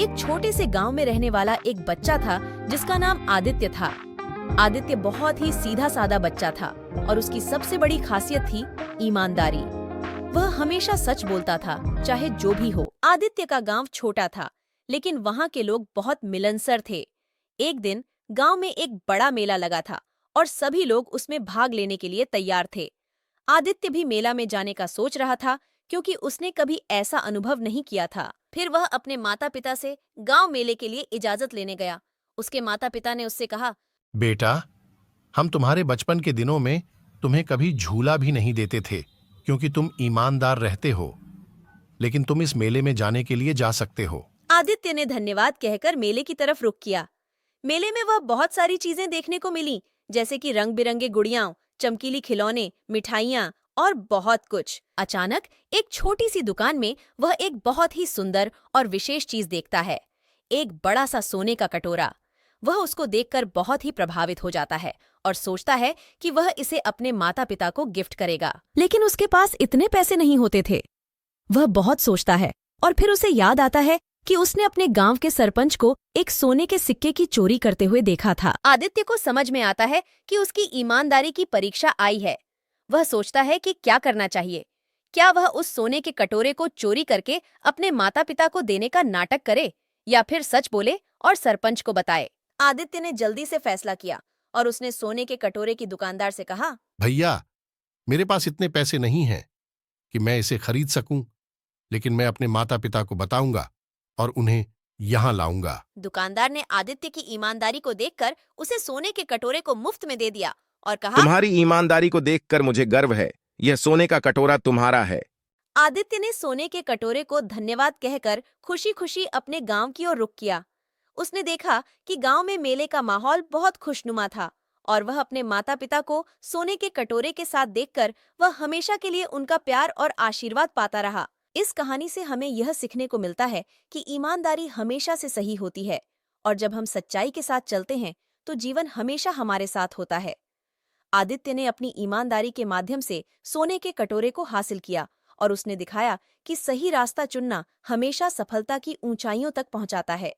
एक छोटे से गांव में रहने वाला एक बच्चा था जिसका नाम आदित्य था। आदित्य बहुत ही सीधा साधा बच्चा था और उसकी सबसे बड़ी खासियत थी ईमानदारी। वह हमेशा सच बोलता था, चाहे जो भी हो। आदित्य का गांव छोटा था, लेकिन वहां के लोग बहुत मिलनसार थे। एक दिन गांव में एक बड़ा मेला लगा था और सभी लोग उसमें भाग लेने के लिए तैयार थे। आदित्य भी मेला में जाने का सोच रहा था, क्योंकि उसने कभी ऐसा अनुभव नहीं किया था। फिर वह अपने माता पिता से गांव मेले के लिए इजाजत लेने गया। उसके माता पिता ने उससे कहा, बेटा, हम तुम्हारे बचपन के दिनों में तुम्हें कभी झूला भी नहीं देते थे, क्योंकि तुम ईमानदार रहते हो। लेकिन तुम इस मेले में जाने के लिए जा सकते हो। आदित्य ने धन्यवाद कहकर मेले की तरफ रुख किया। मेले में वह बहुत सारी चीजें देखने को मिली, जैसे कि रंग बिरंगे गुड़ियां, चमकीली खिलौने, मिठाइयां और बहुत कुछ। अचानक एक छोटी सी दुकान में वह एक बहुत ही सुंदर और विशेष चीज देखता है, एक बड़ा सा सोने का कटोरा। वह उसको देखकर बहुत ही प्रभावित हो जाता है और सोचता है कि वह इसे अपने माता पिता को गिफ्ट करेगा। लेकिन उसके पास इतने पैसे नहीं होते थे। वह बहुत सोचता है और फिर उसे याद आता है कि उसने अपने गांव के सरपंच को एक सोने के सिक्के की चोरी करते हुए देखा था। आदित्य को समझ में आता है कि उसकी ईमानदारी की परीक्षा आई है। वह सोचता है कि क्या करना चाहिए। क्या वह उस सोने के कटोरे को चोरी करके अपने माता पिता को देने का नाटक करे, या फिर सच बोले और सरपंच को बताए। आदित्य ने जल्दी से फैसला किया और उसने सोने के कटोरे की दुकानदार से कहा, भैया, मेरे पास इतने पैसे नहीं हैं कि मैं इसे खरीद सकूं, लेकिन मैं अपने माता पिता को बताऊंगा और उन्हें यहां लाऊंगा। दुकानदार ने आदित्य की ईमानदारी को देखकर उसे सोने के कटोरे को मुफ्त में दे दिया और कहा, तुम्हारी ईमानदारी को देखकर मुझे गर्व है। यह सोने का कटोरा तुम्हारा है। आदित्य ने सोने के कटोरे को धन्यवाद कहकर खुशी खुशी अपने गांव की ओर रुख किया। उसने देखा कि गांव में मेले का माहौल बहुत खुशनुमा था और वह अपने माता पिता को सोने के कटोरे के साथ देखकर वह हमेशा के लिए उनका प्यार और आशीर्वाद पाता रहा। इस कहानी से हमें यह सीखने को मिलता है कि ईमानदारी हमेशा से सही होती है और जब हम सच्चाई के साथ चलते हैं तो जीवन हमेशा हमारे साथ होता है। आदित्य ने अपनी ईमानदारी के माध्यम से सोने के कटोरे को हासिल किया और उसने दिखाया कि सही रास्ता चुनना हमेशा सफलता की ऊंचाइयों तक पहुंचाता है।